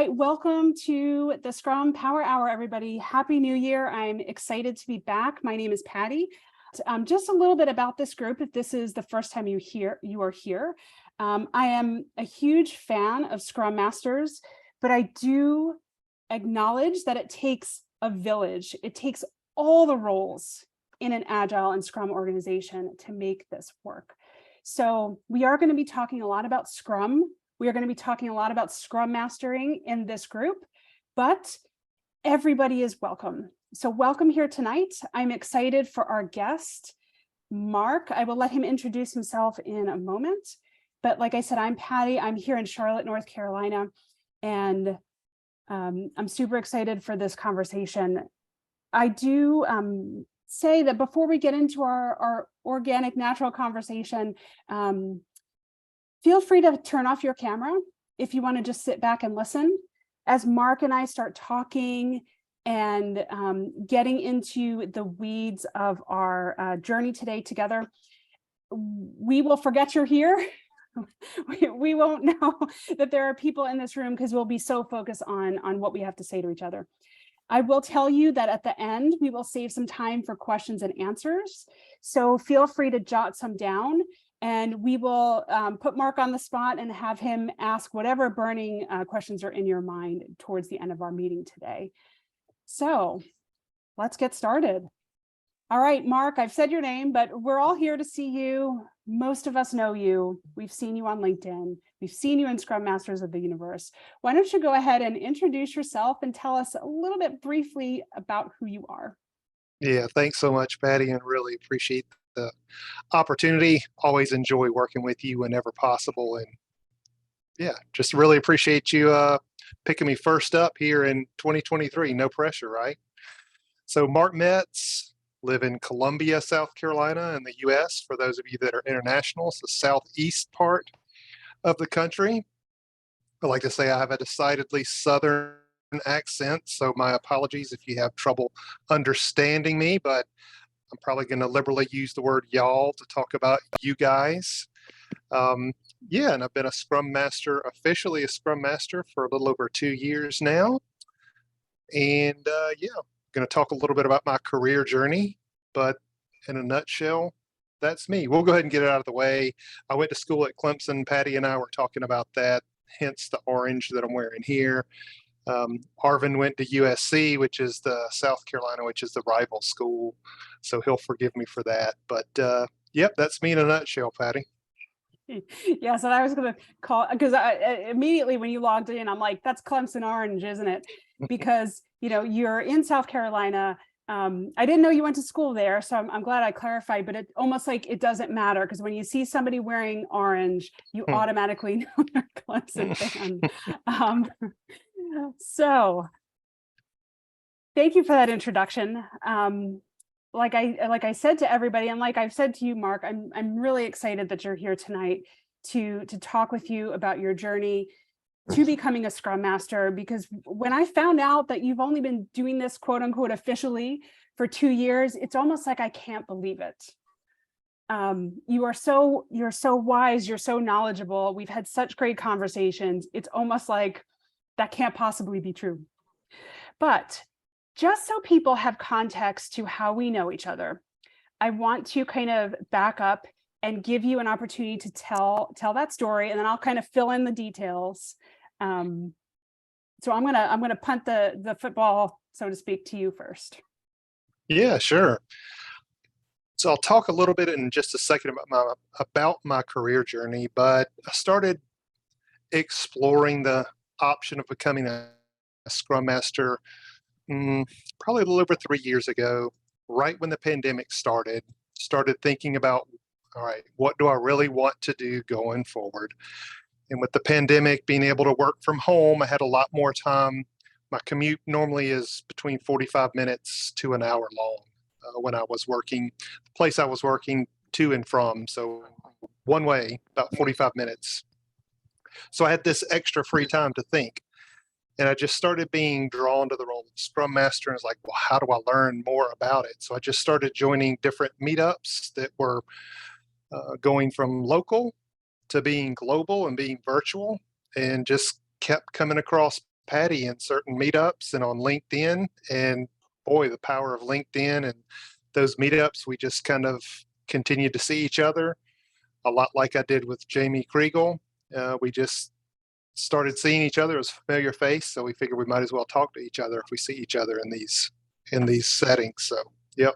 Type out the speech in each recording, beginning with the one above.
right, welcome to the Scrum Power Hour, everybody. Happy New Year. I'm excited to be back. My name is Patty. Just a little bit about this group, if this is the first time you are here. I am a huge fan of Scrum Masters, but I do acknowledge that it takes a village. It takes all the roles in an Agile and Scrum organization to make this work. So we are going to be talking a lot about Scrum. We are going to be talking a lot about Scrum mastering in this group, but everybody is welcome. So welcome here tonight. I'm excited for our guest, Mark. I will let him introduce himself in a moment. But like I said, I'm Patty. I'm here in Charlotte, North Carolina, and I'm super excited for this conversation. I do say that before we get into our organic, natural conversation, feel free to turn off your camera if you want to just sit back and listen. As Mark and I start talking and getting into the weeds of our journey today together, we will forget you're here. We won't know that there are people in this room because we'll be so focused on what we have to say to each other. I will tell you that at the end, we will save some time for questions and answers. So feel free to jot some down. And we will put Mark on the spot and have him ask whatever burning questions are in your mind towards the end of our meeting today. So let's get started. All right, Mark, I've said your name, but we're all here to see you. Most of us know you. We've seen you on LinkedIn. We've seen you in Scrum Masters of the Universe. Why don't you go ahead and introduce yourself and tell us a little bit briefly about who you are? Yeah, thanks so much, Patty, and really appreciate the opportunity. Always enjoy working with you whenever possible. And yeah, just really appreciate you picking me first up here in 2023. No pressure, right? So Mark Metze, live in Columbia, South Carolina in the US. For those of you that are international, it's the southeast part of the country. I like to say I have a decidedly Southern accent, so my apologies if you have trouble understanding me, but I'm probably going to liberally use the word y'all to talk about you guys. Yeah, and I've been a Scrum Master, officially a Scrum Master for a little over 2 years now. And yeah, I'm going to talk a little bit about my career journey, but in a nutshell, that's me. We'll go ahead and get it out of the way. I went to school at Clemson. Patty and I were talking about that, hence the orange that I'm wearing here. Arvin went to USC, which is the South Carolina, which is the rival school. So he'll forgive me for that. But yep, that's me in a nutshell, Patty. Yeah, so I was going to call, because immediately when you logged in, I'm like, that's Clemson Orange, isn't it? Because, you know, you're in South Carolina. I didn't know you went to school there, so I'm glad I clarified, but it almost like it doesn't matter because when you see somebody wearing orange, you automatically know they're a Clemson fan. So thank you for that introduction. Like I said to everybody, and like I've said to you, Mark, I'm really excited that you're here tonight to talk with you about your journey to becoming a Scrum Master, because when I found out that you've only been doing this quote unquote officially for 2 years, it's almost like I can't believe it. You're so wise, you're so knowledgeable. We've had such great conversations. It's almost like that can't possibly be true. But just so people have context to how we know each other, I want to kind of back up and give you an opportunity to tell that story, and then I'll kind of fill in the details. So I'm gonna punt the football, so to speak, to you first. Yeah, sure. So I'll talk a little bit in just a second about my career journey, but I started exploring the option of becoming a Scrum Master probably a little over 3 years ago, right when the pandemic started thinking about, all right, what do I really want to do going forward? And with the pandemic, being able to work from home, I had a lot more time. My commute normally is between 45 minutes to an hour long when I was working, the place I was working to and from. So one way, about 45 minutes. So I had this extra free time to think. And I just started being drawn to the role of Scrum Master. And it's like, well, how do I learn more about it? So I just started joining different meetups that were going from local to being global and being virtual, and just kept coming across Patty in certain meetups and on LinkedIn. And boy, the power of LinkedIn and those meetups, we just kind of continued to see each other a lot like I did with Jamie Kriegel. We just started seeing each other as a familiar face, so we figured we might as well talk to each other if we see each other in these settings. So, yep,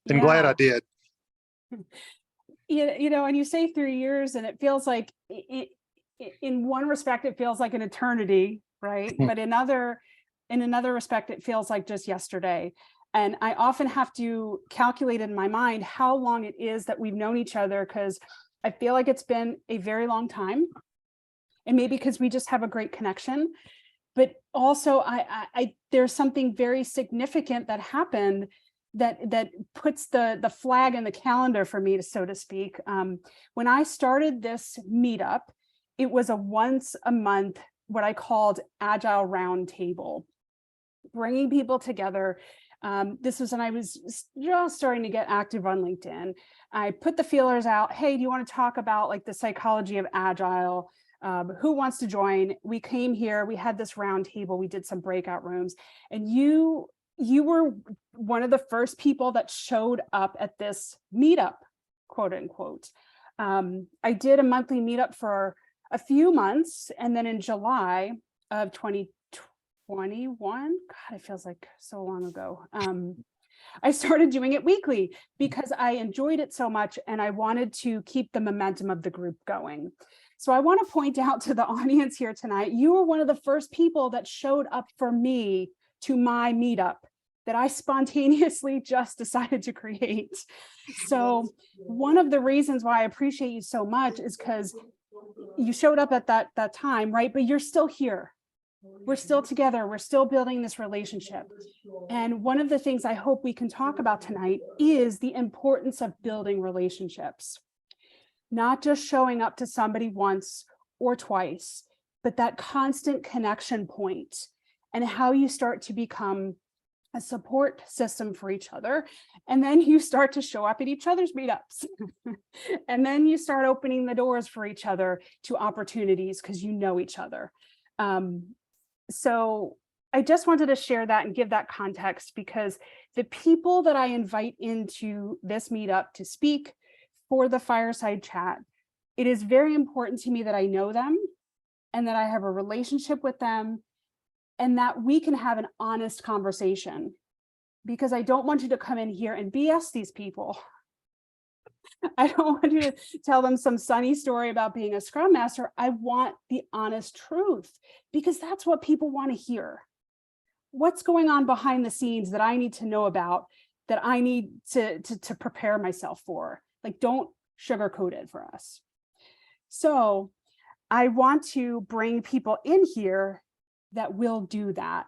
and glad I Yeah. did. And you say 3 years, and it feels like in one respect, it feels like an eternity, right? But in another respect, it feels like just yesterday. And I often have to calculate in my mind how long it is that we've known each other, because I feel like it's been a very long time. And maybe because we just have a great connection. But also, there's something very significant that happened that puts the flag in the calendar for me, so to speak. When I started this meetup, it was a once a month, what I called Agile Roundtable, bringing people together. This was when I was just starting to get active on LinkedIn. I put the feelers out. Hey, do you want to talk about like the psychology of Agile? Who wants to join? We came here, we had this round table, we did some breakout rooms, and you were one of the first people that showed up at this meetup, quote unquote. I did a monthly meetup for a few months, and then in July of 2021, God, it feels like so long ago, I started doing it weekly because I enjoyed it so much and I wanted to keep the momentum of the group going. So I want to point out to the audience here tonight, you were one of the first people that showed up for me to my meetup that I spontaneously just decided to create. So one of the reasons why I appreciate you so much is because you showed up at that time, right? But you're still here. We're still together. We're still building this relationship. And one of the things I hope we can talk about tonight is the importance of building relationships. Not just showing up to somebody once or twice, but that constant connection point and how you start to become a support system for each other. And then you start to show up at each other's meetups. And then you start opening the doors for each other to opportunities because you know each other. So I just wanted to share that and give that context, because the people that I invite into this meetup to speak for the fireside chat, it is very important to me that I know them and that I have a relationship with them and that we can have an honest conversation, because I don't want you to come in here and BS these people. I don't want you to tell them some sunny story about being a Scrum Master. I want the honest truth, because that's what people want to hear. What's going on behind the scenes that I need to know about, that I need to prepare myself for? Like, don't sugarcoat it for us. So I want to bring people in here that will do that.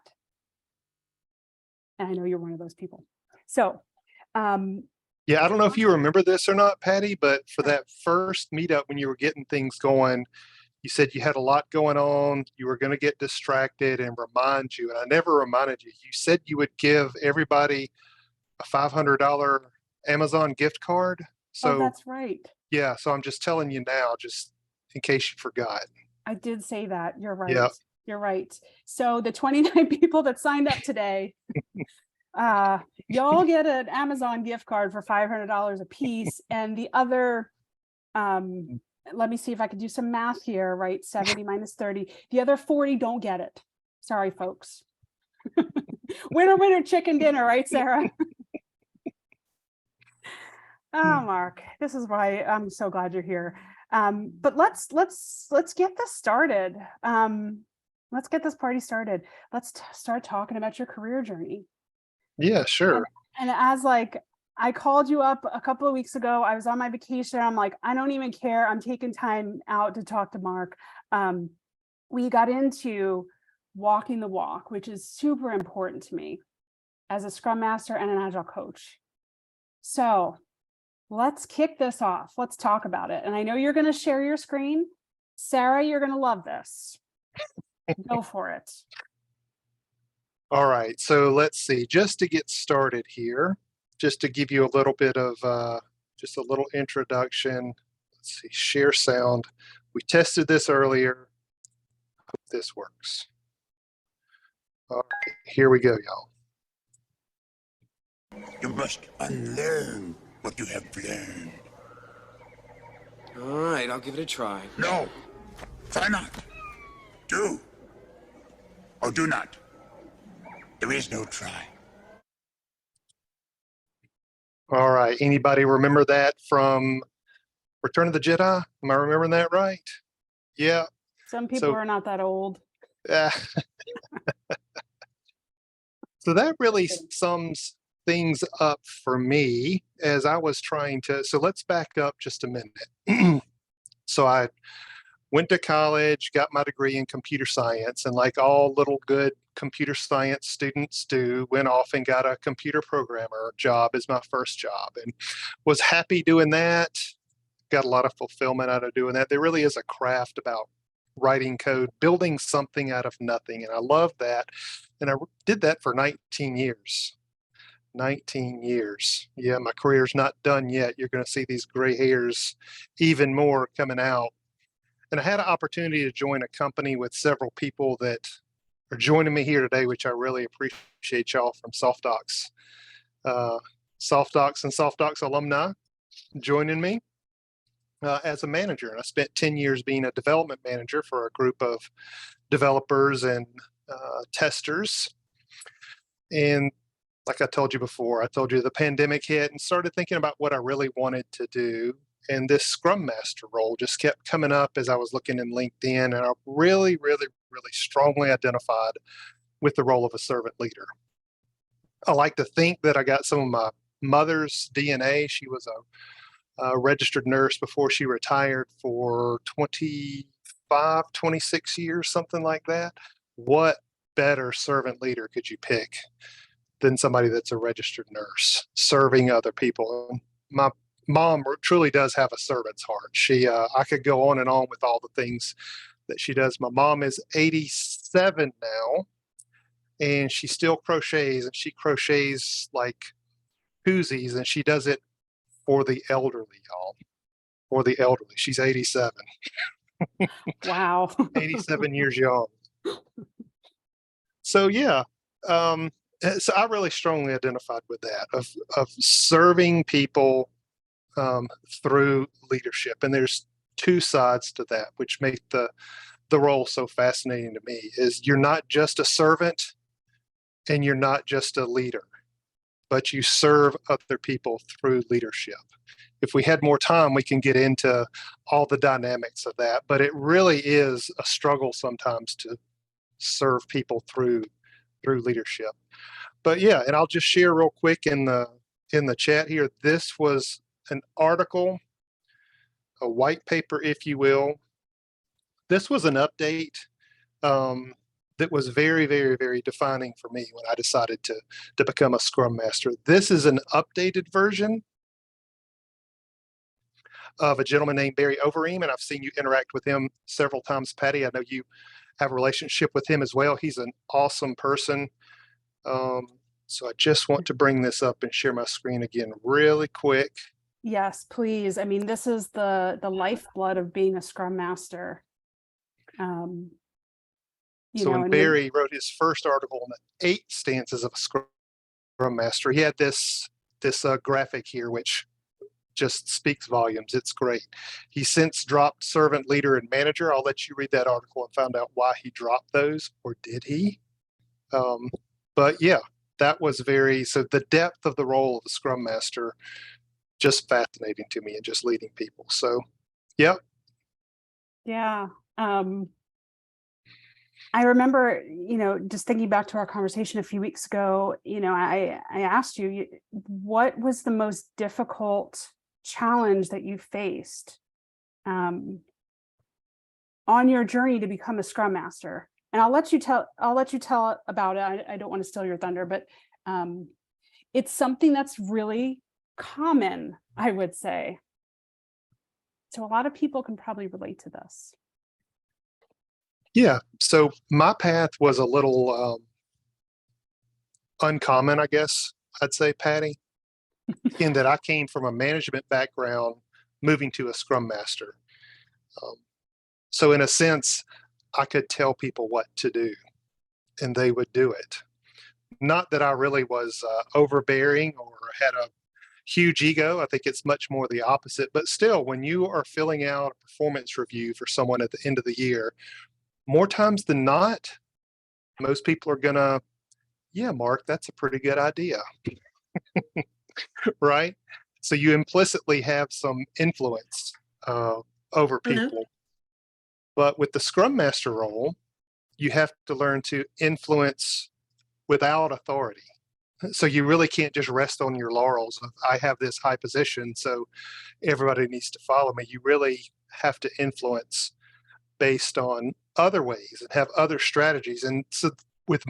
And I know you're one of those people. So, Yeah, I don't know if you remember this or not, Patty, but for that first meetup when you were getting things going, you said you had a lot going on, you were going to get distracted and remind you. And I never reminded you. You said you would give everybody a $500 Amazon gift card. So, oh, that's right. yeah, so I'm just telling you now, just in case you forgot. I did say that. You're right. Yeah. You're right. So the 29 people that signed up today, y'all get an Amazon gift card for $500 a piece. And the other, let me see if I can do some math here, right? 70 minus 30. The other 40 don't get it. Sorry, folks. Winner, winner, chicken dinner, right, Sarah? Oh, Mark, this is why I'm so glad you're here. But let's get this started. Let's get this party started. Let's start talking about your career journey. Yeah, sure. And as like, I called you up a couple of weeks ago, I was on my vacation. I'm like, I don't even care. I'm taking time out to talk to Mark. We got into walking the walk, which is super important to me as a Scrum Master and an Agile coach. So let's kick this off. Let's talk about it. And I know you're going to share your screen. Sarah, you're going to love this. Go for it. All right. So let's see. Just to get started here, just to give you a little bit of just a little introduction. Let's see. Share sound. We tested this earlier. this works. All right, here we go, y'all. You must unlearn what you have learned. All right, I'll give it a try. No, try not. Do or do not. There is no try. All right, anybody remember that from Return of the Jedi? Am I remembering that right? Yeah. Some people So, are not that old. so that really sums things up for me as I was trying to. So let's back up just a minute. So I went to college, got my degree in computer science, and like all little good computer science students do, went off and got a computer programmer job as my first job and was happy doing that. Got a lot of fulfillment out of doing that. There really is a craft about writing code, building something out of nothing. And I love that. And I did that for 19 years. 19 years. Yeah, my career's not done yet. You're going to see these gray hairs even more coming out. And I had an opportunity to join a company with several people that are joining me here today, which I really appreciate y'all from SoftDocs. SoftDocs and SoftDocs alumni joining me as a manager. And I spent 10 years being a development manager for a group of developers and testers. And like I told you before, I told you the pandemic hit and started thinking about what I really wanted to do. And this Scrum Master role just kept coming up as I was looking in LinkedIn. And I really, really, really strongly identified with the role of a servant leader. I like to think that I got some of my mother's DNA. She was a registered nurse before she retired for 25, 26 years, something like that. What better servant leader could you pick than somebody that's a registered nurse serving other people? My mom truly does have a servant's heart. I could go on and on with all the things that she does. My mom is 87 now, and she still crochets, and she crochets like koozies, and she does it for the elderly, y'all. For the elderly. She's 87. Wow. 87 years young. So yeah, so I really strongly identified with that of serving people through leadership. And there's two sides to that, which make the role so fascinating to me. Is you're not just a servant and you're not just a leader, but you serve other people through leadership. If we had more time, we can get into all the dynamics of that, but it really is a struggle sometimes to serve people through leadership. But yeah, and I'll just share real quick in the chat here. This was an article, a white paper, if you will. This was an update that was very, very, very defining for me when I decided to become a Scrum Master. This is an updated version of a gentleman named Barry Overeem, and I've seen you interact with him several times, Patty. I know you have a relationship with him as well. He's an awesome person. So I just want to bring this up and share my screen again really quick. Yes, please. I mean, this is the lifeblood of being a Scrum Master. So when Barry wrote his first article on the 8 stances of a Scrum Master, he had this graphic here, which just speaks volumes. It's great. He since dropped servant, leader, and manager. I'll let you read that article and find out why he dropped those, or did he? But yeah, that was so the depth of the role of the Scrum Master, just fascinating to me, and just leading people. So, yeah. Yeah. I remember, just thinking back to our conversation a few weeks ago, I asked you, what was the most difficult challenge that you faced on your journey to become a Scrum Master? And I'll let you tell about it. I don't want to steal your thunder, but it's something that's really common, I would say. So a lot of people can probably relate to this. Yeah. So my path was a little uncommon, I guess I'd say, Patty, in that I came from a management background, moving to a Scrum Master. So in a sense, I could tell people what to do and they would do it. Not that I really was overbearing or had a huge ego. I think it's much more the opposite. But still, when you are filling out a performance review for someone at the end of the year, more times than not, most people are going to, yeah, Mark, that's a pretty good idea. Right? So you implicitly have some influence over people. But with the Scrum Master role, you have to learn to influence without authority. So you really can't just rest on your laurels of I have this high position, so everybody needs to follow me. You really have to influence based on other ways and have other strategies. And so with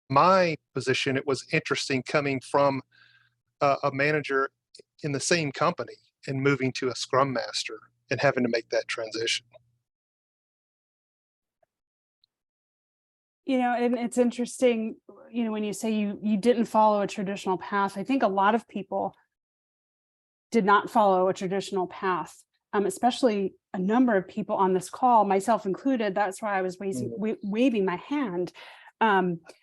my position, it was interesting coming from a manager in the same company and moving to a Scrum Master and having to make that transition. And it's interesting, when you say you didn't follow a traditional path. I think a lot of people did not follow a traditional path, especially a number of people on this call, myself included. That's why I was waving my hand.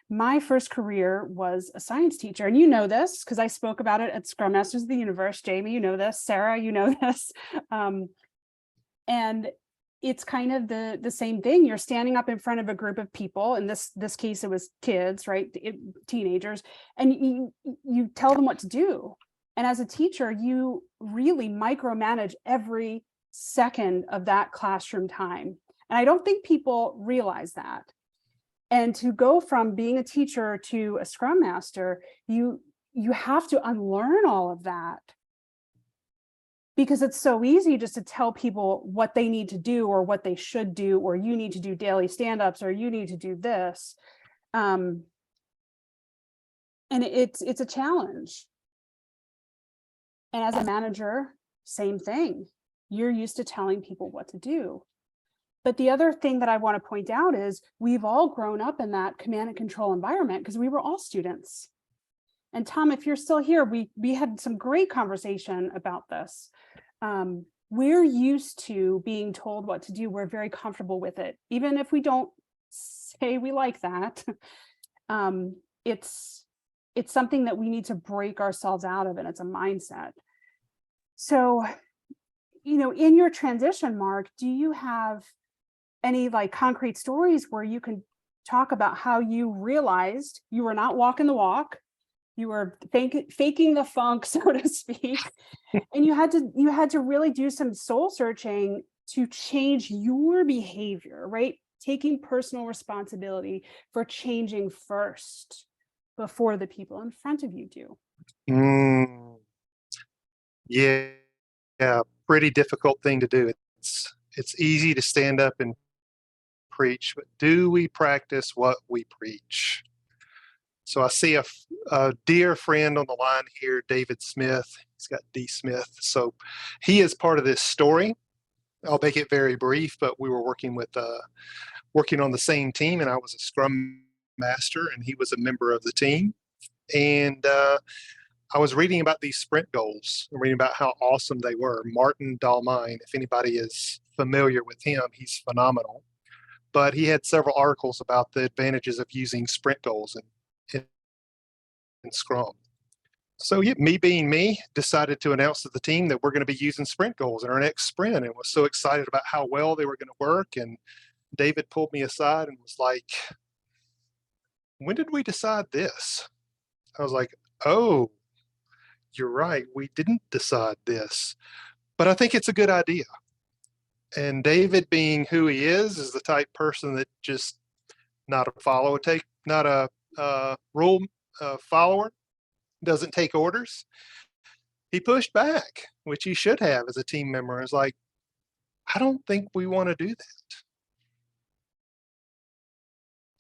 My first career was a science teacher, and you know this because I spoke about it at Scrum Masters of the Universe. Jamie, you know this. Sarah, you know this. And it's kind of the same thing. You're standing up in front of a group of people. In this case, it was kids, right? Teenagers, and you tell them what to do. And as a teacher, you really micromanage every second of that classroom time. And I don't think people realize that. And to go from being a teacher to a Scrum Master, you have to unlearn all of that, because it's so easy just to tell people what they need to do or what they should do, or you need to do daily stand-ups, or you need to do this. And it's a challenge. And as a manager, same thing. You're used to telling people what to do. But the other thing that I want to point out is we've all grown up in that command and control environment because we were all students. And Tom, if you're still here, we had some great conversation about this. We're used to being told what to do. We're very comfortable with it. Even if we don't say we like that, it's something that we need to break ourselves out of, and it's a mindset. So, in your transition, Mark, do you have any concrete stories where you can talk about how you realized you were not walking the walk, you were faking the funk, so to speak, and you had to really do some soul searching to change your behavior, right? Taking personal responsibility for changing first before the people in front of you do. Yeah, pretty difficult thing to do. It's easy to stand up and preach, but do we practice what we preach? So I see a dear friend on the line here, David Smith. He's got D Smith. So he is part of this story. I'll make it very brief, but we were working on the same team, and I was a Scrum Master, and he was a member of the team. And I was reading about these sprint goals and reading about how awesome they were. Martin Dahlmine, if anybody is familiar with him, he's phenomenal. But he had several articles about the advantages of using sprint goals in Scrum. So me being me, decided to announce to the team that we're going to be using sprint goals in our next sprint, and was so excited about how well they were going to work. And David pulled me aside and was like, when did we decide this? I was like, oh, you're right. We didn't decide this, but I think it's a good idea. And David, being who he is the type person that just not a rule follower, doesn't take orders. He pushed back, which he should have as a team member. It's like, I don't think we want to do that.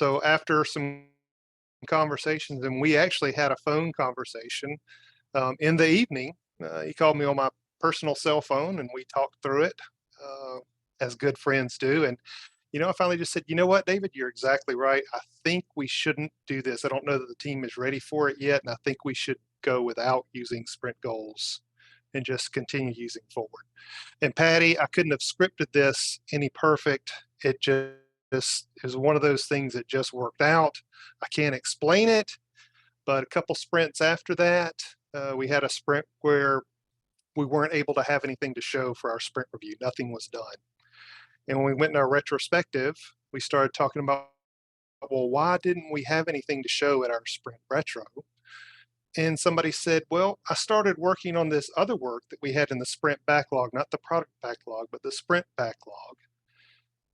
So after some conversations, and we actually had a phone conversation in the evening, he called me on my personal cell phone and we talked through it as good friends do. And I finally just said, you know what, David, you're exactly right. I think we shouldn't do this. I don't know that the team is ready for it yet. And I think we should go without using sprint goals and just continue using forward. And Patty, I couldn't have scripted this any perfect. It is one of those things that just worked out. I can't explain it, but a couple sprints after that, we had a sprint where we weren't able to have anything to show for our sprint review. Nothing was done. And when we went in our retrospective, we started talking about, well, why didn't we have anything to show at our sprint retro? And somebody said, well, I started working on this other work that we had in the sprint backlog, not the product backlog, but the sprint backlog.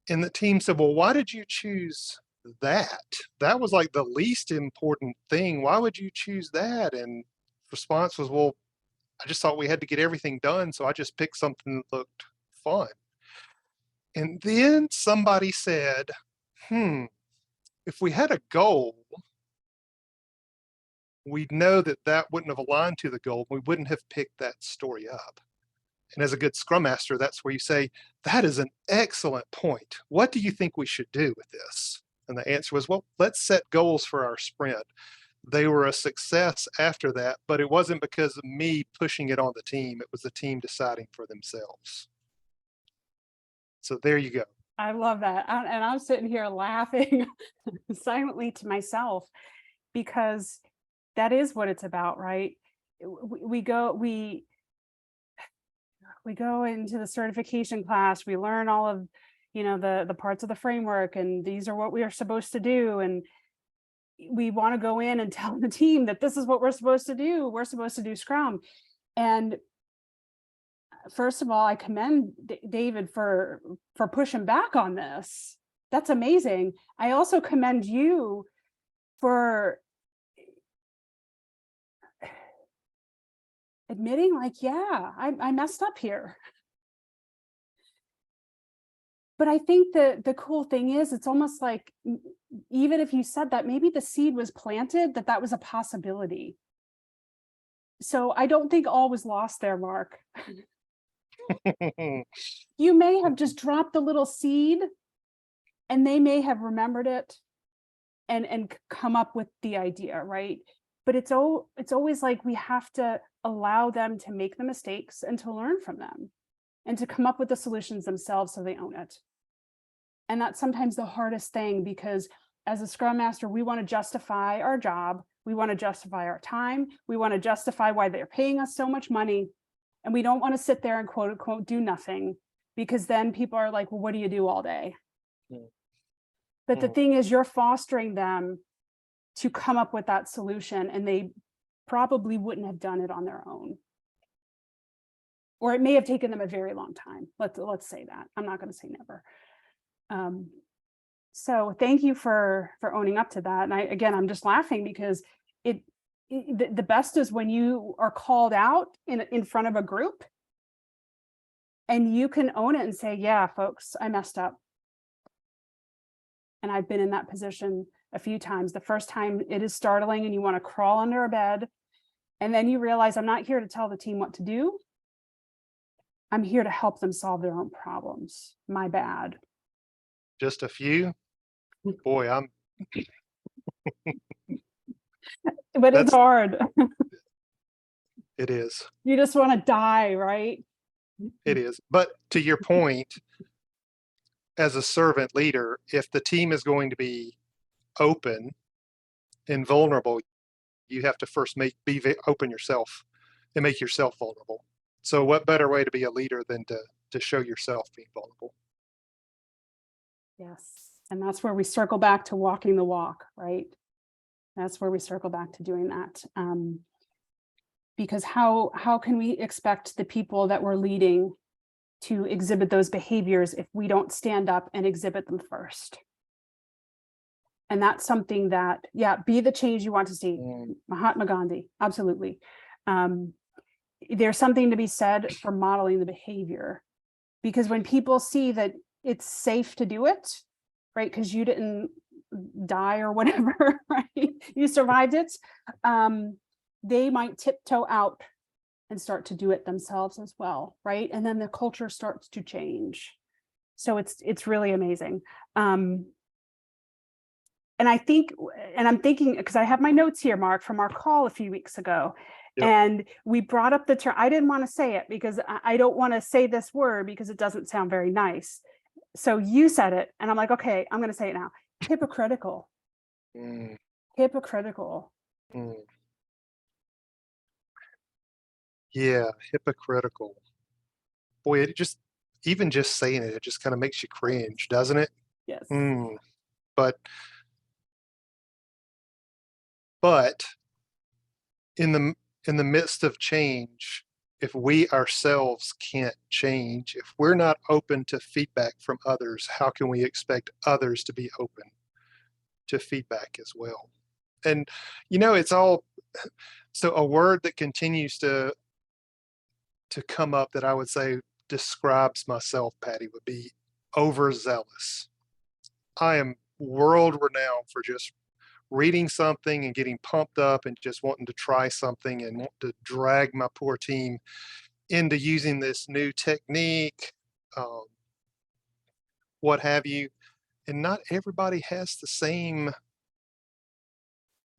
And the team said, well, why did you choose that? That was like the least important thing. Why would you choose that? And response was, well, I just thought we had to get everything done. So I just picked something that looked fun. And then somebody said, if we had a goal, we'd know that that wouldn't have aligned to the goal. We wouldn't have picked that story up. And as a good Scrum Master, that's where you say, that is an excellent point. What do you think we should do with this? And the answer was, well, let's set goals for our sprint. They were a success after that, but it wasn't because of me pushing it on the team. It was the team deciding for themselves. So there you go. I love that. And I'm sitting here laughing silently to myself, because that is what it's about, right? We go into the certification class, we learn all of, the parts of the framework, and these are what we are supposed to do. And we want to go in and tell the team that this is what we're supposed to do. We're supposed to do Scrum. And first of all, I commend David for pushing back on this. That's amazing. I also commend you for admitting, like, yeah, I messed up here. But I think the cool thing is, it's almost like, even if you said that, maybe the seed was planted, that was a possibility. So I don't think all was lost there, Mark. You may have just dropped the little seed, and they may have remembered it and come up with the idea, right? But it's always like, we have to allow them to make the mistakes and to learn from them and to come up with the solutions themselves so they own it. And that's sometimes the hardest thing, because as a Scrum Master, we want to justify our job. We want to justify our time. We want to justify why they're paying us so much money. And we don't want to sit there and quote unquote do nothing, because then people are like, well, what do you do all day? But the thing is, you're fostering them to come up with that solution, and they probably wouldn't have done it on their own. Or it may have taken them a very long time. Let's say that. I'm not going to say never. So thank you for owning up to that. And I'm just laughing, because the best is when you are called out in front of a group and you can own it and say, yeah, folks, I messed up. And I've been in that position a few times. The first time it is startling and you want to crawl under a bed, and then you realize, I'm not here to tell the team what to do. I'm here to help them solve their own problems. My bad. Just a few. Boy, but it's hard. It is. You just want to die, right? It is. But to your point, as a servant leader, if the team is going to be open and vulnerable, you have to first be open yourself and make yourself vulnerable. So what better way to be a leader than to show yourself being vulnerable? Yes. And that's where we circle back to walking the walk, right? That's where we circle back to doing that. Because how can we expect the people that we're leading to exhibit those behaviors if we don't stand up and exhibit them first? And that's something that, be the change you want to see. Mahatma Gandhi, absolutely. There's something to be said for modeling the behavior, because when people see that it's safe to do it, right? Because you didn't die or whatever, right? You survived it. They might tiptoe out and start to do it themselves as well, right? And then the culture starts to change. So it's really amazing. And I'm thinking, because I have my notes here, Mark, from our call a few weeks ago. Yep. And we brought up the term, I didn't want to say it because I don't want to say this word because it doesn't sound very nice. so you said it, and I'm like, okay, I'm going to say it now. Hypocritical. Mm, Hypocritical. mm. Yeah, hypocritical. Boy, it just, even just saying it, it just kind of makes you cringe, doesn't it? Yes. Mm. But but in the midst of change, if we ourselves can't change, if we're not open to feedback from others, how can we expect others to be open to feedback as well? And it's all, so a word that continues to come up that I would say describes myself, Patty, would be overzealous. I am world renowned for just reading something and getting pumped up and just wanting to try something and want to drag my poor team into using this new technique, um, what have you. And not everybody has the same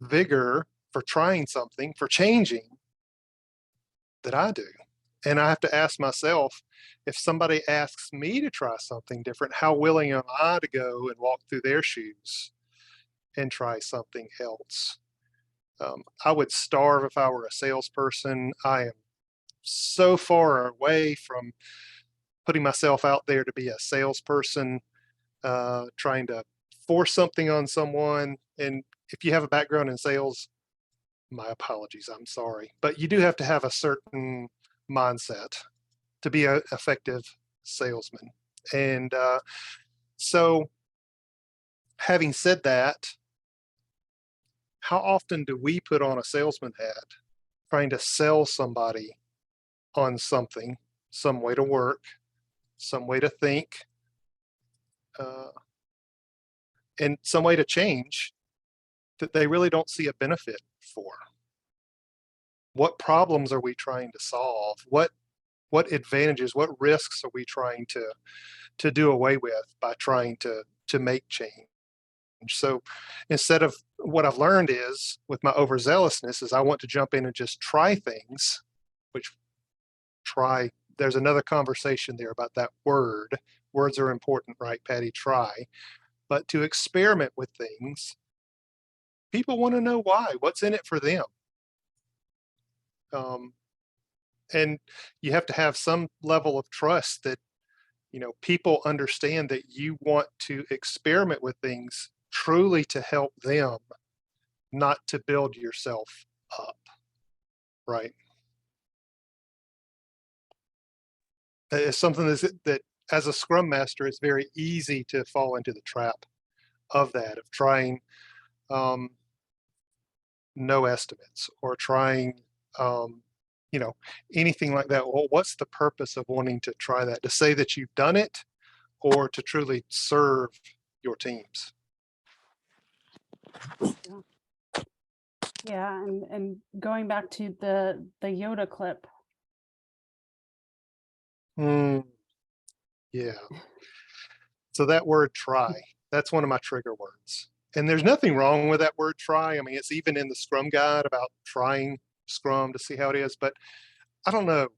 vigor for trying something, for changing, that I do. And I have to ask myself, if somebody asks me to try something different, how willing am I to go and walk through their shoes and try something else? I would starve if I were a salesperson. I am so far away from putting myself out there to be a salesperson, trying to force something on someone. And if you have a background in sales, my apologies, I'm sorry. But you do have to have a certain mindset to be an effective salesman. And so, having said that, how often do we put on a salesman hat trying to sell somebody on something, some way to work, some way to think, uh, and some way to change that they really don't see a benefit for? What problems are we trying to solve? What advantages, what risks are we trying to do away with by trying to make change? So instead of, what I've learned is, with my overzealousness, is I want to jump in and just try things, which try, there's another conversation there about that word. Words are important, right, Patty? Try. But to experiment with things, people want to know why, what's in it for them. Um, and you have to have some level of trust that people understand that you want to experiment with things truly to help them, not to build yourself up, right? It's something that as a scrum master, it's very easy to fall into the trap of that, of trying um, no estimates, or trying um, you know anything like that. Well, what's the purpose of wanting to try that? To say that you've done it, or to truly serve your teams? Yeah, and going back to the Yoda clip. Mm, yeah. So that word try, that's one of my trigger words. And there's nothing wrong with that word try. I mean, it's even in the Scrum guide about trying Scrum to see how it is. But I don't know.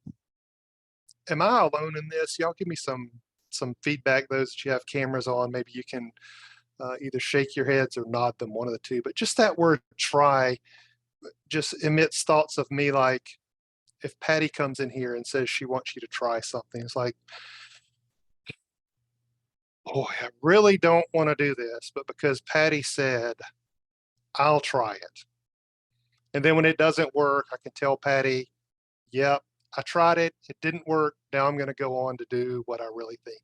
Am I alone in this? Y'all give me some feedback. Those that you have cameras on, maybe you can either shake your heads or nod them, one of the two. But just that word try just emits thoughts of me like, if Patty comes in here and says she wants you to try something, it's like, boy, I really don't want to do this, but because Patty said, I'll try it. And then when it doesn't work, I can tell Patty, yep, I tried it. It didn't work. Now I'm going to go on to do what I really think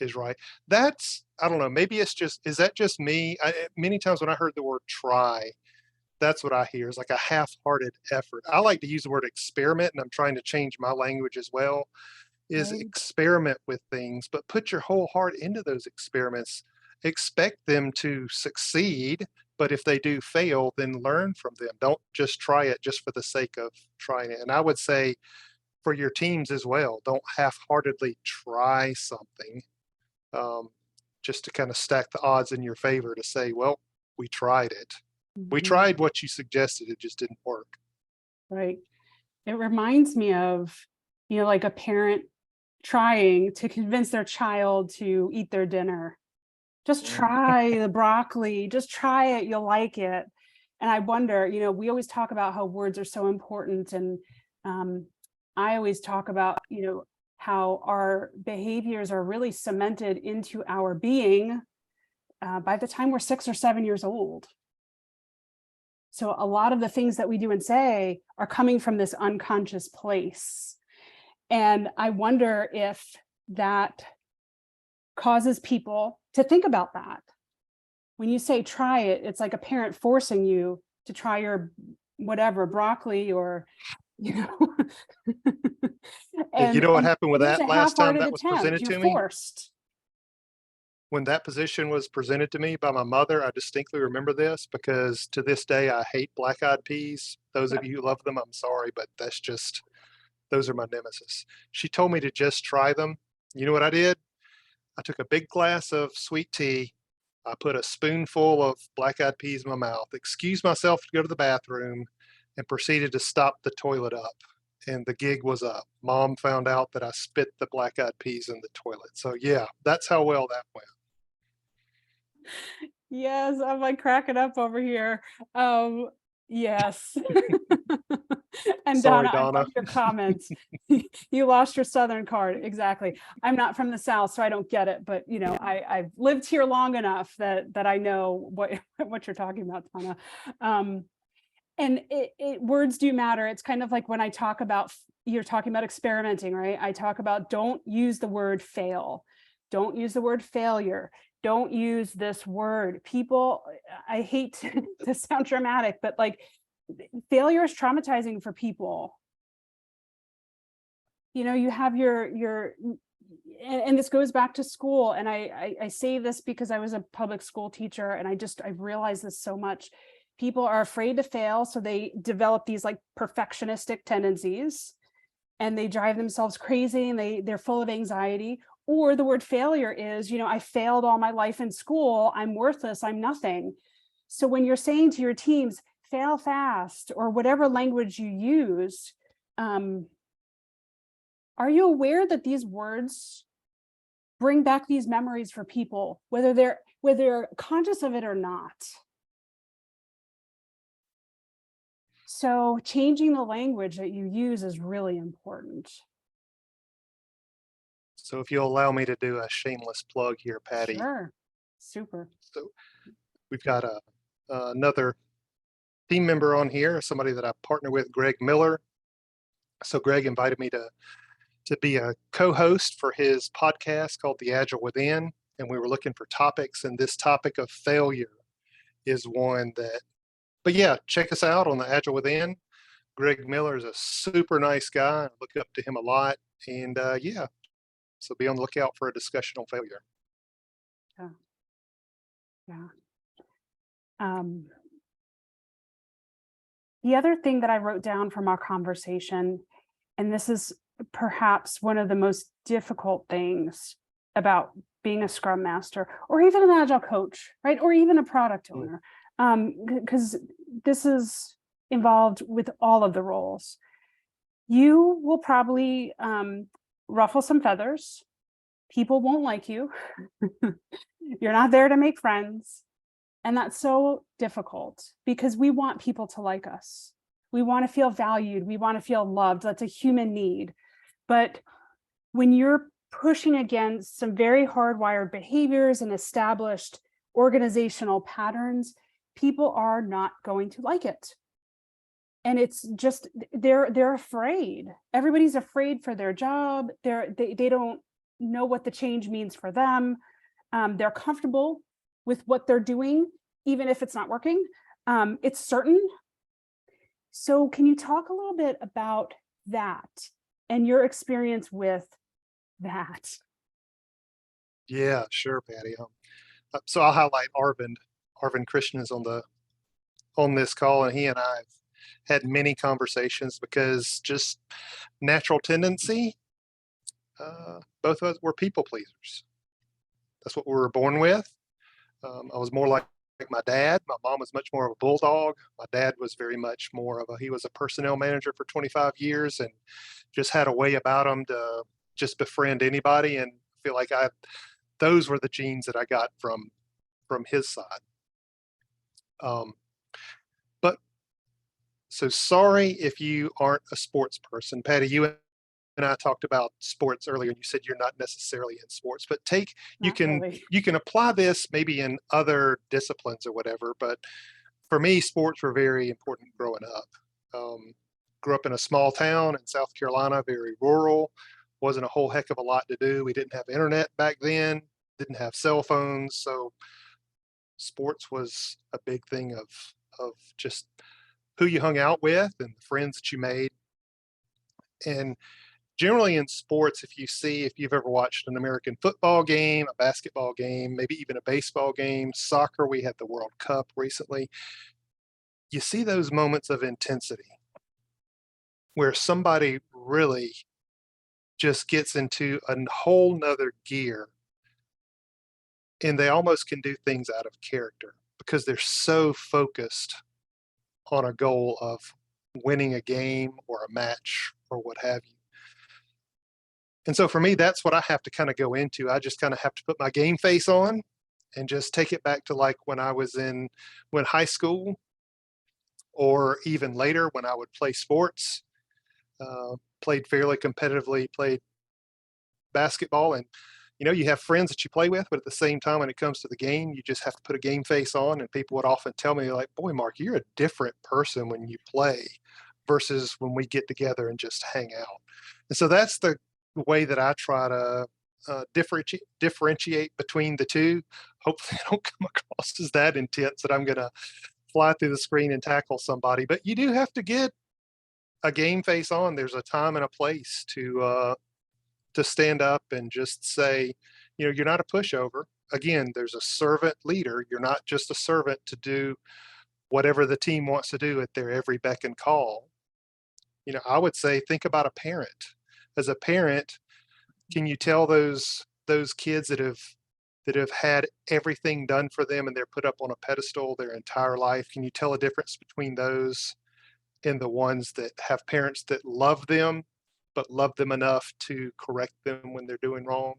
is right. That's, I don't know, maybe it's just, is that just me? Many times when I heard the word try, that's what I hear, is like a half-hearted effort. I like to use the word experiment, and I'm trying to change my language as well, is Right. experiment with things, but put your whole heart into those experiments. Expect them to succeed, but if they do fail, then learn from them. Don't just try it just for the sake of trying it. And I would say for your teams as well, don't half-heartedly try something um, just to kind of stack the odds in your favor, to say, well, we tried it. We Mhm. tried what you suggested, it just didn't work. Right. It reminds me of, like a parent trying to convince their child to eat their dinner. Just try the broccoli, just try it, you'll like it. And I wonder, we always talk about how words are so important. And I always talk about, how our behaviors are really cemented into our being by the time we're 6 or 7 years old. So a lot of the things that we do and say are coming from this unconscious place. And I wonder if that causes people to think about that. When you say try it, it's like a parent forcing you to try your whatever, broccoli or, And you know what happened with it is that a last time half-hearted that was attempt. presented You're to me? forced. When that position was presented to me by my mother, I distinctly remember this because to this day, I hate black-eyed peas. Those of you who love them, I'm sorry, but those are my nemesis. She told me to just try them. You know what I did? I took a big glass of sweet tea. I put a spoonful of black-eyed peas in my mouth, excused myself to go to the bathroom, and proceeded to stop the toilet up. And the gig was up. Mom found out that I spit the black-eyed peas in the toilet. So yeah, that's how well that went. Yes, I'm like cracking up over here. Yes. And Sorry, Donna, I Donna. love your comments. You lost your Southern card. Exactly. I'm not from the South, so I don't get it. But I've lived here long enough that I know what you're talking about, Donna. And words do matter. It's kind of like when I talk about, you're talking about experimenting, right? I talk about don't use the word fail. Don't use the word failure. Don't use this word. People, I hate to sound dramatic, but like failure is traumatizing for people. You have your and this goes back to school. And I say this because I was a public school teacher and I've realized this so much. People are afraid to fail. So they develop these like perfectionistic tendencies and they drive themselves crazy and they're full of anxiety. Or the word failure is, I failed all my life in school. I'm worthless. I'm nothing. So when you're saying to your teams, fail fast or whatever language you use, are you aware that these words bring back these memories for people, whether they're conscious of it or not? So changing the language that you use is really important. So if you'll allow me to do a shameless plug here, Patty. Sure. Super. So we've got another team member on here, somebody that I partner with, Greg Miller. So Greg invited me to be a co-host for his podcast called The Agile Within. And we were looking for topics, and this topic of failure is one but yeah, check us out on The Agile Within. Greg Miller is a super nice guy. I look up to him a lot. And yeah, so be on the lookout for a discussion on failure. Yeah. The other thing that I wrote down from our conversation, and this is perhaps one of the most difficult things about being a Scrum Master or even an Agile coach, right? Or even a product owner, because this is involved with all of the roles. You will probably ruffle some feathers. People won't like you. You're not there to make friends. And that's so difficult because we want people to like us. We want to feel valued. We want to feel loved. That's a human need. But when you're pushing against some very hardwired behaviors and established organizational patterns, people are not going to like it. And it's just, they're afraid. Everybody's afraid for their job. They don't know what the change means for them. They're comfortable with what they're doing, even if it's not working. It's certain. So can you talk a little bit about that and your experience with that? Yeah, sure, Patty. So I'll highlight Arvind. Arvind Krishnan is on this call, and he and I have had many conversations because just natural tendency, both of us were people pleasers. That's what we were born with. I was more like my dad. My mom was much more of a bulldog. My dad was very much more of he was a personnel manager for 25 years and just had a way about him to just befriend anybody, and feel like those were the genes that I got from his side. But so sorry if you aren't a sports person. Patty, you and I talked about sports earlier, and you said you're not necessarily in sports, but Not really. you can apply this maybe in other disciplines or whatever. But for me, sports were very important growing up. Grew up in a small town in South Carolina, very rural. Wasn't a whole heck of a lot to do. We didn't have internet back then, didn't have cell phones, so sports was a big thing of just who you hung out with and the friends that you made. And generally in sports, if you've ever watched an American football game, a basketball game, maybe even a baseball game, soccer, we had the World Cup recently, you see those moments of intensity where somebody really just gets into a whole nother gear, and they almost can do things out of character because they're so focused on a goal of winning a game or a match or what have you. And so for me, that's what I have to kind of go into. I just kind of have to put my game face on and just take it back to like when high school, or even later when I would play sports, played fairly competitively, played basketball. And, you have friends that you play with, but at the same time, when it comes to the game, you just have to put a game face on. And people would often tell me like, boy, Mark, you're a different person when you play versus when we get together and just hang out. And so that's the way that I try to differentiate between the two. Hopefully I don't come across as that intense that I'm going to fly through the screen and tackle somebody, but you do have to get a game face on. There's a time and a place to stand up and just say, you're not a pushover. Again, there's a servant leader. You're not just a servant to do whatever the team wants to do at their every beck and call. I would say, think about a parent. As a parent, can you tell those kids that have had everything done for them and they're put up on a pedestal their entire life? Can you tell a difference between those and the ones that have parents that love them, but love them enough to correct them when they're doing wrong?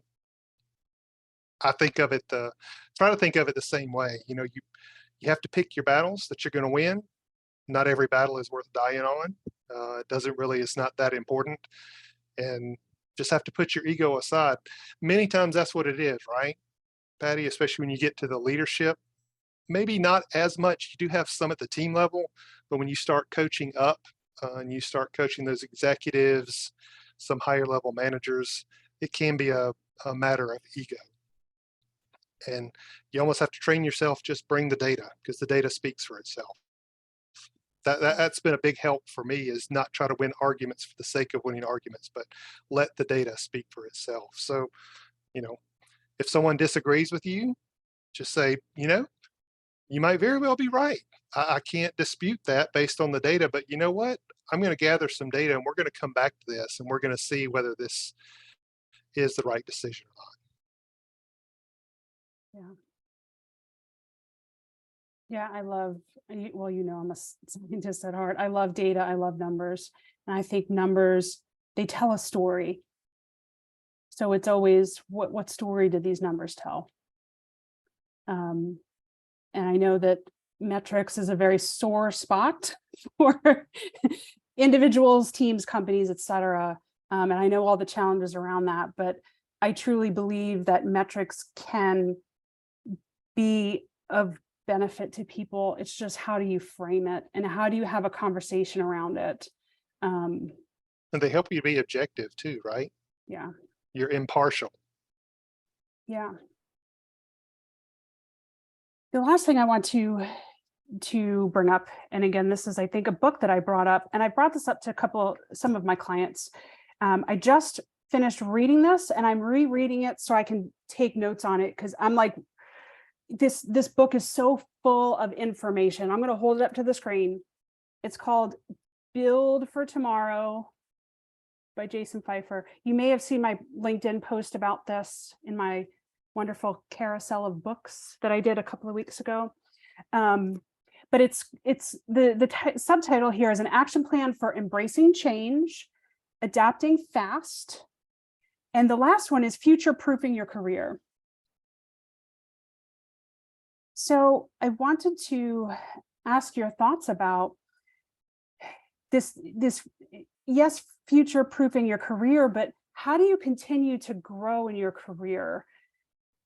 I try to think of it the same way. You have to pick your battles that you're going to win. Not every battle is worth dying on. It's not that important. And just have to put your ego aside. Many times that's what it is, right, Patty? Especially when you get to the leadership, maybe not as much. You do have some at the team level, but when you start coaching up and you start coaching those executives, some higher level managers, it can be a matter of ego. And you almost have to train yourself, just bring the data, because the data speaks for itself. That's been a big help for me, is not try to win arguments for the sake of winning arguments, but let the data speak for itself. So, if someone disagrees with you, just say, you might very well be right. I can't dispute that based on the data, but you know what? I'm going to gather some data and we're going to come back to this and we're going to see whether this is the right decision or not. Yeah. Yeah, I'm a scientist at heart. I love data. I love numbers. And I think numbers, they tell a story. So it's always, what story did these numbers tell? And I know that metrics is a very sore spot for individuals, teams, companies, et cetera. And I know all the challenges around that, but I truly believe that metrics can be of benefit to people. It's just, how do you frame it and how do you have a conversation around it? And they help you be objective too, right? Yeah. You're impartial. Yeah. The last thing I want to bring up, and again, this is, I think, a book that I brought up, and I brought this up to some of my clients. I just finished reading this and I'm rereading it so I can take notes on it, because I'm like, this book is so full of information. I'm going to hold it up to the screen. It's called Build for Tomorrow by Jason Pfeiffer. You may have seen my LinkedIn post about this in my wonderful carousel of books that I did a couple of weeks ago. But it's the subtitle here is an action plan for embracing change, adapting fast, And the last one is future-proofing your career. So I wanted to ask your thoughts about this, yes, future-proofing your career, but how do you continue to grow in your career?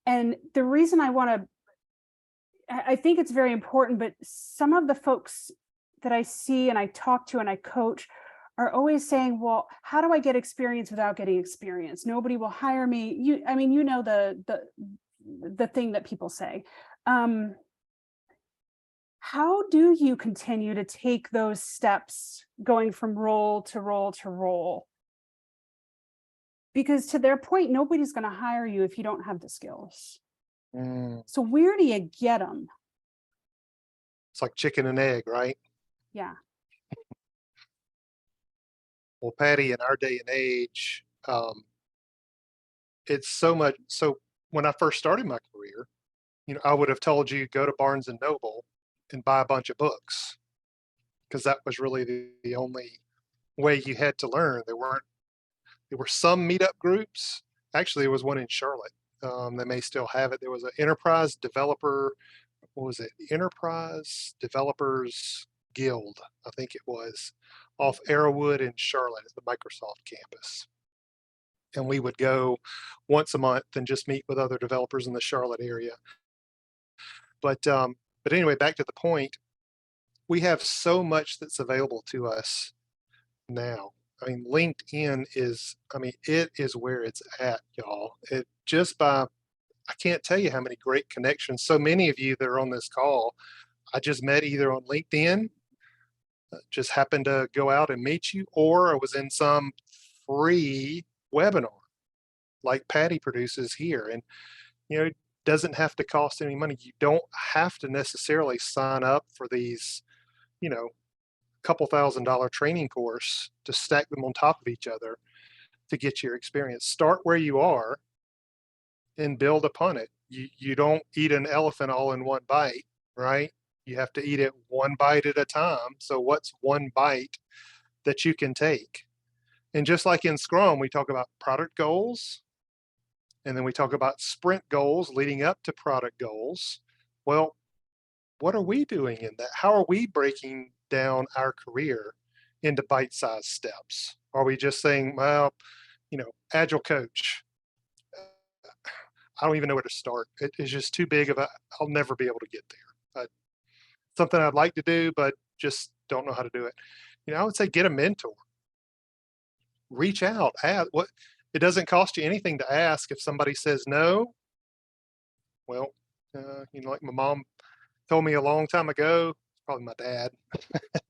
And the reason I think it's very important, but some of the folks that I see and I talk to and I coach are always saying, well, how do I get experience without getting experience? Nobody will hire me. I mean, you know, the thing that people say. How do you continue to take those steps going from role to role to role? Because to their point, nobody's going to hire you if you don't have the skills. So where do you get them? It's like chicken and egg, right? Yeah. Well, Patty, in our day and age, it's so much. So when I first started my career, I would have told you go to Barnes and Noble and buy a bunch of books because that was really the only way you had to learn. There were some meetup groups. Actually, there was one in Charlotte. They may still have it. There was an enterprise developer. What was it? Enterprise Developers Guild, I think it was, off Arrowwood in Charlotte at the Microsoft campus. And we would go once a month and just meet with other developers in the Charlotte area. But anyway, back to the point, we have so much that's available to us now. I mean, LinkedIn is, it is where it's at, y'all. I can't tell you how many great connections. So many of you that are on this call, I just met either on LinkedIn, just happened to go out and meet you, or I was in some free webinar like Patty produces here. And, it doesn't have to cost any money. You don't have to necessarily sign up for these, couple $1,000 training course to stack them on top of each other to get your experience. Start where you are and build upon it. You don't eat an elephant all in one bite, right? You have to eat it one bite at a time. So what's one bite that you can take? And just like in Scrum, we talk about product goals, and then we talk about sprint goals leading up to product goals. Well, what are we doing in that? How are we breaking down our career into bite-sized steps? Are we just saying, well, Agile coach, I don't even know where to start. It is just too big I'll never be able to get there. Something I'd like to do, but just don't know how to do it. I would say get a mentor. Reach out. It doesn't cost you anything to ask. If somebody says no, well, like my mom told me a long time ago, probably my dad. If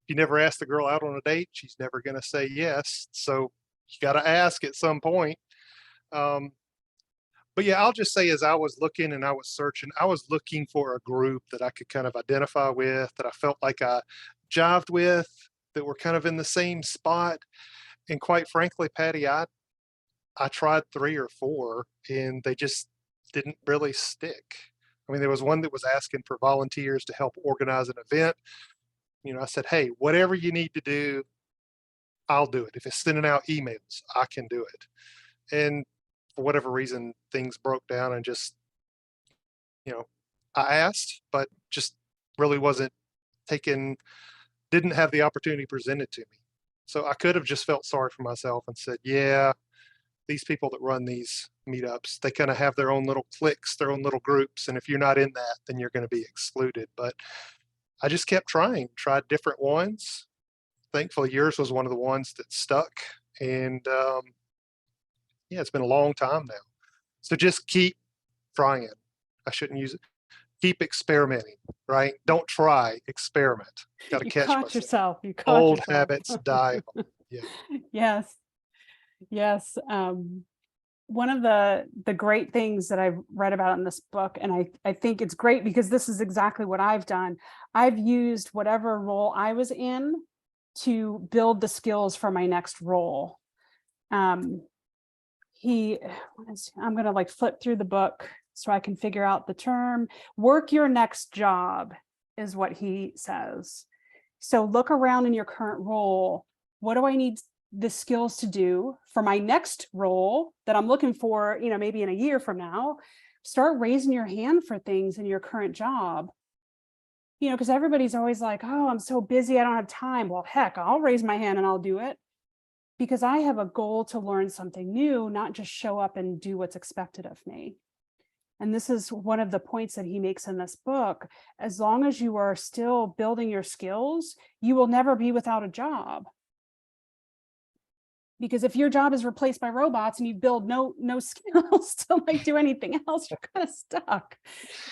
you never ask the girl out on a date, she's never going to say yes. So you got to ask at some point. But yeah, I'll just say as I was looking and I was searching, I was looking for a group that I could kind of identify with, that I felt like I jived with, that were kind of in the same spot. And quite frankly, Patty, I tried 3 or 4 and they just didn't really stick. There was one that was asking for volunteers to help organize an event. I said, hey, whatever you need to do, I'll do it. If it's sending out emails, I can do it. And for whatever reason, things broke down and just, I asked, but just really didn't have the opportunity presented to me. So I could have just felt sorry for myself and said, yeah, these people that run these meetups, they kind of have their own little cliques, their own little groups. And if you're not in that, then you're going to be excluded. But I just kept tried different ones. Thankfully, yours was one of the ones that stuck. And yeah, it's been a long time now. So just keep trying. I shouldn't use it. Keep experimenting, right? Don't try, experiment. Got to You catch caught myself. yourself. You caught Old yourself. habits die. Yeah. Yes. Yes. One of the great things that I've read about in this book, and I think it's great because this is exactly what I've done. I've used whatever role I was in to build the skills for my next role. I'm going to flip through the book so I can figure out the term. Work your next job is what he says. So look around in your current role. What do I need the skills to do for my next role that I'm looking for, maybe in a year from now. Start raising your hand for things in your current job. Because everybody's always like, oh, I'm so busy, I don't have time. Well, heck, I'll raise my hand and I'll do it, because I have a goal to learn something new, not just show up and do what's expected of me. And this is one of the points that he makes in this book. As long as you are still building your skills, you will never be without a job. Because if your job is replaced by robots and you build no skills to do anything else, you're kind of stuck.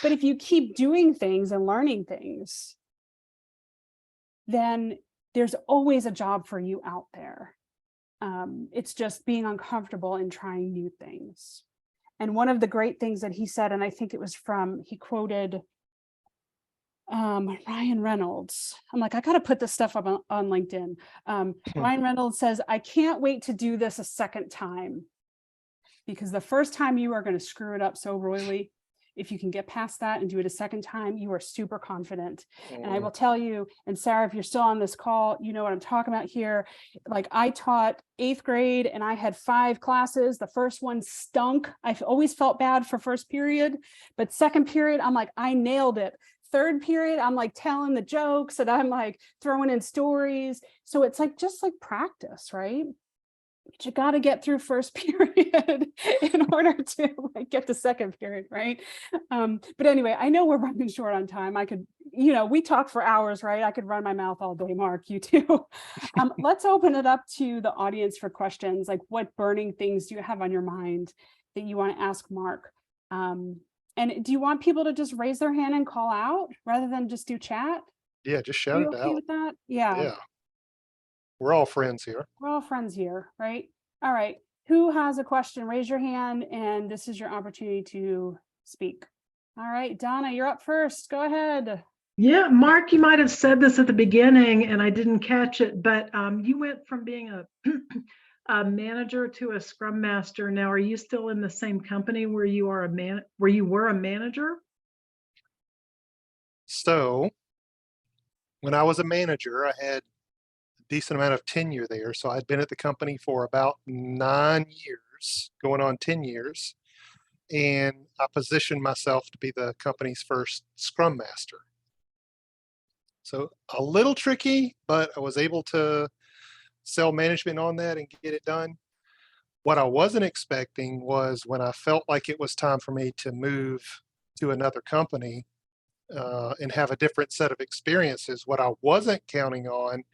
But if you keep doing things and learning things, then there's always a job for you out there. It's just being uncomfortable and trying new things. And one of the great things that he said, and I think it was he quoted Ryan Reynolds. I'm like, I got to put this stuff up on LinkedIn. Ryan Reynolds says, I can't wait to do this a second time, because the first time you are going to screw it up so royally. If you can get past that and do it a second time, you are super confident. And I will tell you, and Sarah, if you're still on this call, you know what I'm talking about here. I taught 8th grade and I had 5 classes. The first one stunk. I've always felt bad for first period, but second period, I'm like, I nailed it. Third period, I'm telling the jokes and I'm throwing in stories. So it's just practice, right? But you got to get through first period in order to get to second period, right? But anyway, I know we're running short on time. I could, we talk for hours, right? I could run my mouth all day, Mark, you too. Let's open it up to the audience for questions. What burning things do you have on your mind that you want to ask Mark? And do you want people to just raise their hand and call out rather than just do chat? Yeah, just Are shout you it okay out. with that? Yeah. Yeah. We're all friends here. We're all friends here, right? All right. Who has a question? Raise your hand, and this is your opportunity to speak. All right, Donna, you're up first. Go ahead. Yeah, Mark, you might have said this at the beginning and I didn't catch it, but you went from being a manager to a Scrum Master. Now, are you still in the same company where you were a manager? So when I was a manager, I had a decent amount of tenure there. So I'd been at the company for about 9 years, going on 10 years. And I positioned myself to be the company's first Scrum Master. So a little tricky, but I was able to sell management on that and get it done. What I wasn't expecting was when I felt like it was time for me to move to another company and have a different set of experiences, what I wasn't counting on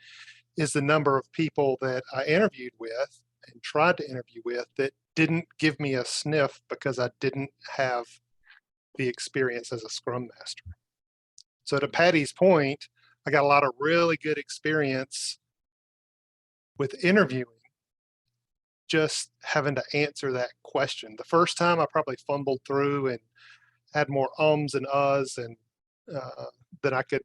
is the number of people that I interviewed with and tried to interview with that didn't give me a sniff because I didn't have the experience as a Scrum Master. So to Patty's point, I got a lot of really good experience with interviewing, just having to answer that question. The first time I probably fumbled through and had more ums and uhs and that I could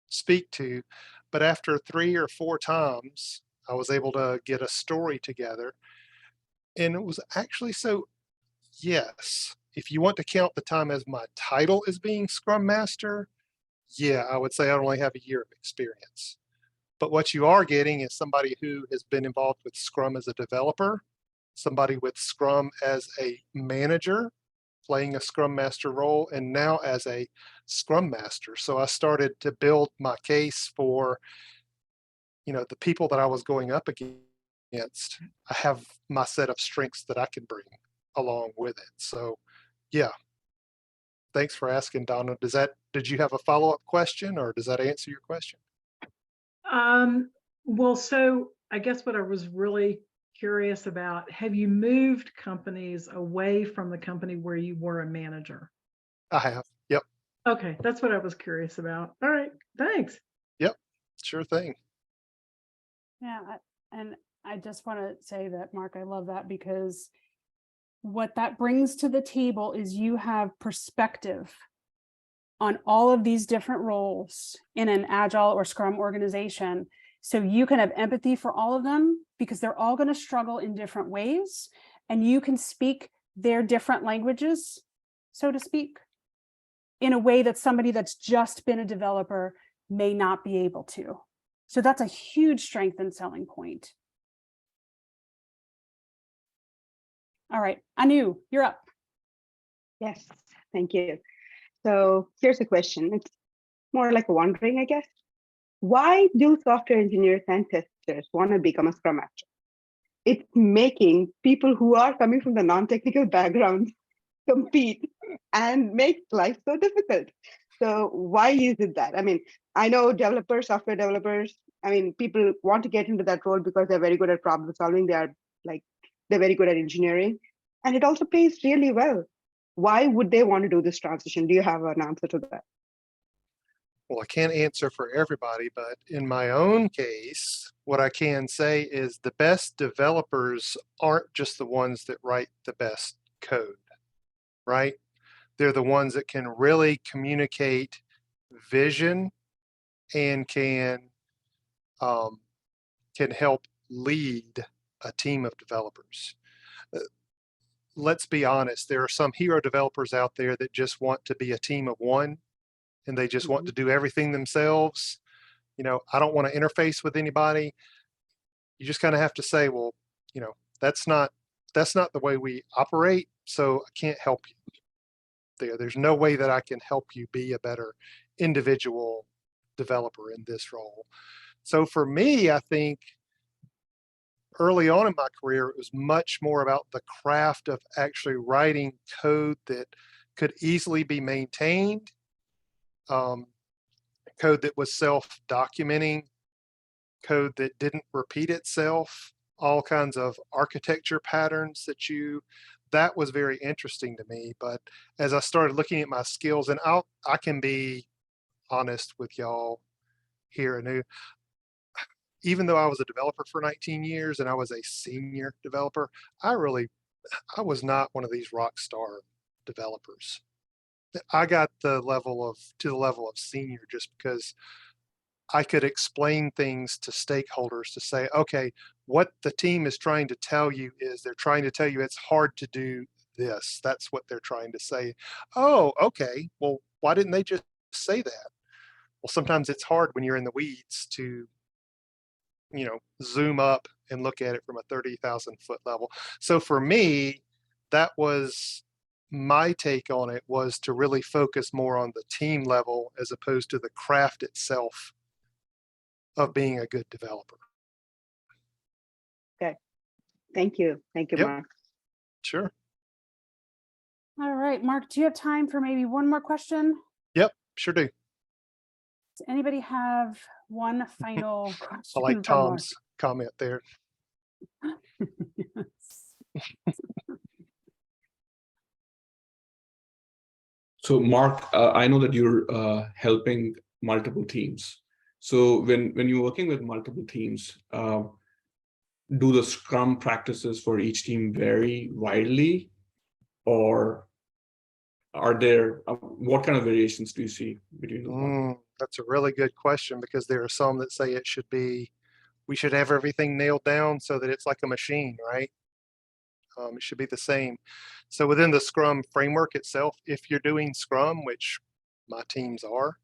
speak to. But after 3 or 4 times, I was able to get a story together. And it was actually yes, if you want to count the time as my title as being Scrum Master, yeah, I would say I only have a year of experience. But what you are getting is somebody who has been involved with Scrum as a developer, somebody with Scrum as a manager, playing a Scrum Master role, and now as a Scrum Master. So I started to build my case for, the people that I was going up against. I have my set of strengths that I can bring along with it. So yeah, thanks for asking, Donna. Did you have a follow-up question, or does that answer your question? Well, so I guess what I was really curious about, have you moved companies away from the company where you were a manager? I have. Yep. Okay, that's what I was curious about. All right, thanks. Yep. Sure thing. Yeah, and I just want to say that, Mark, I love that, because what that brings to the table is you have perspective on all of these different roles in an Agile or Scrum organization. So you can have empathy for all of them, because they're all going to struggle in different ways, and you can speak their different languages, so to speak, in a way that somebody that's just been a developer may not be able to. So that's a huge strength and selling point. All right, Anu, you're up. Yes, thank you. So here's a question. It's more like a wondering, I guess. Why do software engineers and testers want to become a Scrum Master? It's making people who are coming from the non-technical backgrounds compete and make life so difficult. So why is it that? I mean, I know developers, software developers, I mean, people want to get into that role because they're very good at problem solving. They're very good at engineering, and it also pays really well. Why would they want to do this transition? Do you have an answer to that? Well, I can't answer for everybody, but in my own case, what I can say is the best developers aren't just the ones that write the best code, right? They're the ones that can really communicate vision and can help lead a team of developers. Let's be honest, there are some hero developers out there that just want to be a team of one, and they just want to do everything themselves. You know, I don't want to interface with anybody. You just kind of have to say, well, you know, that's not the way we operate, so I can't help you there. There's no way that I can help you be a better individual developer in this role. So for me, I think early on in my career, it was much more about the craft of actually writing code that could easily be maintained, code that was self-documenting, code that didn't repeat itself, all kinds of architecture patterns that was very interesting to me. But as I started looking at my skills, and I can be honest with y'all here, Anu, even though I was a developer for 19 years and I was a senior developer, I was not one of these rock star developers. I got to the level of senior just because I could explain things to stakeholders to say, okay, what the team is trying to tell you is they're trying to tell you it's hard to do this. That's what they're trying to say. Oh, okay. Well, why didn't they just say that? Well, sometimes it's hard when you're in the weeds to, you know, zoom up and look at it from a 30,000 foot level. So for me, that was my take on it, was to really focus more on the team level as opposed to the craft itself of being a good developer. Okay. Thank you. Thank you, Yep. Mark. Sure. All right, Mark, do you have time for maybe one more question? Yep, sure do. Does anybody have one final I question? like for Mark? Tom's comment there. So Mark, I know that you're helping multiple teams. So when you're working with multiple teams, do the Scrum practices for each team vary widely, or are there, what kind of variations do you see between them? That's a really good question, because there are some that say we should have everything nailed down so that it's like a machine, right? It should be the same. So within the Scrum framework itself, if you're doing Scrum, which my teams are,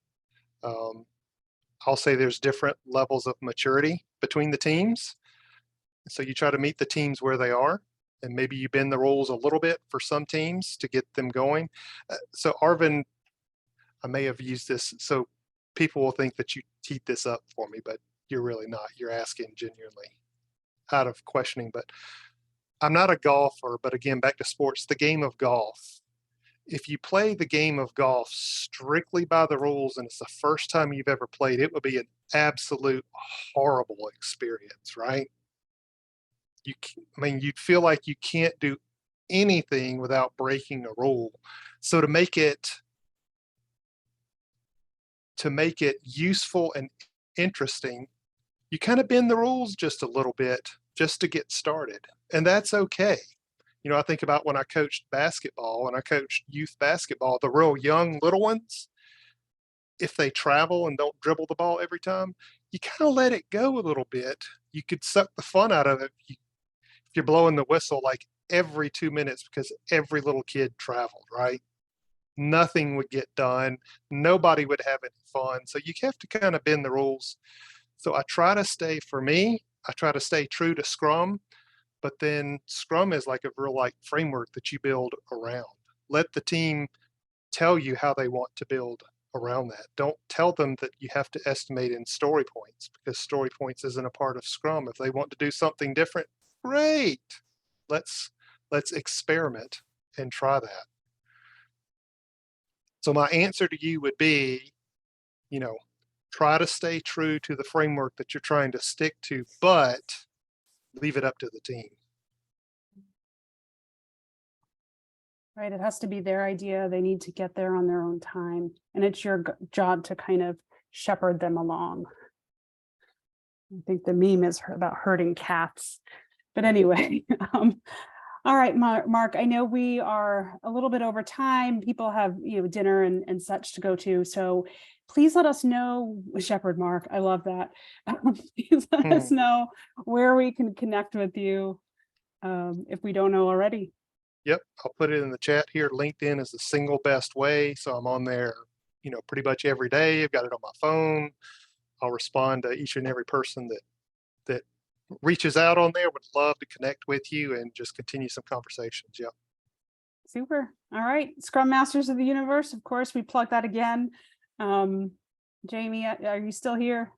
I'll say there's different levels of maturity between the teams. So you try to meet the teams where they are, and maybe you bend the rules a little bit for some teams to get them going. So Arvin, I may have used this, so people will think that you teed this up for me, but you're really not. You're asking genuinely out of questioning. But I'm not a golfer, but again, back to sports, the game of golf. If you play the game of golf strictly by the rules and it's the first time you've ever played, it would be an absolute horrible experience, right? You'd feel like you can't do anything without breaking a rule. So to make it useful and interesting, you kind of bend the rules just a little bit just to get started. And that's okay. You know, I think about when I coached basketball and I coached youth basketball, the real young little ones, if they travel and don't dribble the ball every time, you kind of let it go a little bit. You could suck the fun out of it if you're blowing the whistle like every 2 minutes, because every little kid traveled, right? Nothing would get done. Nobody would have any fun. So you have to kind of bend the rules. So I try to stay true to Scrum, but then Scrum is like a real like framework that you build around. Let the team tell you how they want to build around that. Don't tell them that you have to estimate in story points, because story points isn't a part of Scrum. If they want to do something different, great. Let's experiment and try that. So my answer to you would be, you know, try to stay true to the framework that you're trying to stick to, but leave it up to the team. Right, it has to be their idea. They need to get there on their own time, and it's your job to kind of shepherd them along. I think the meme is about herding cats, but anyway. All right, Mark, I know we are a little bit over time. People have, you know, dinner and such to go to, so please let us know, Shepherd Mark, I love that. Please let us know where we can connect with you if we don't know already. Yep, I'll put it in the chat here. LinkedIn is the single best way. So I'm on there, you know, pretty much every day. I've got it on my phone. I'll respond to each and every person that reaches out on there. Would love to connect with you and just continue some conversations. Yep. Super. All right, Scrum Masters of the Universe. Of course, we plug that again. Jamie, are you still here?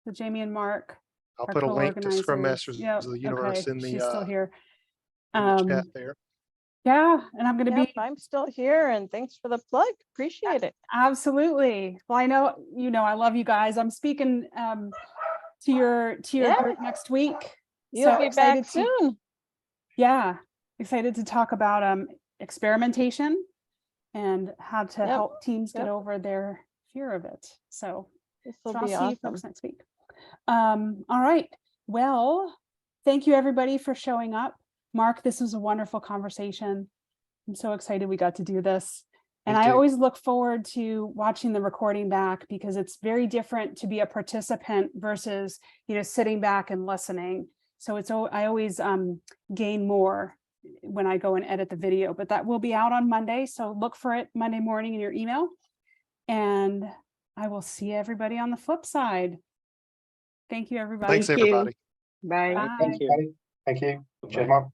So Jamie and Mark. I'll put a link to Scrum Masters Yep. of the Universe Okay. in the, She's still here. in the chat there. Yeah, and I'm going to be I'm still here, and thanks for the plug. Appreciate it. absolutely. Well, I know, you know, I love you guys. I'm speaking to your Yeah. group next week. You'll So be excited back soon. Yeah, excited to talk about experimentation and how to Yep, help teams get yep. over their fear of it. So This will I'll be see you awesome. folks next week. All right. Well, thank you everybody for showing up. Mark, this was a wonderful conversation. I'm so excited we got to do this. And I too. always look forward to watching the recording back, because it's very different to be a participant versus, you know, sitting back and listening. So I always gain more when I go and edit the video, but that will be out on Monday. So look for it Monday morning in your email. And I will see everybody on the flip side. Thank you, everybody. Thanks, everybody. Bye. Bye. Thank you. Thank you. Cheers, Bye. Mark.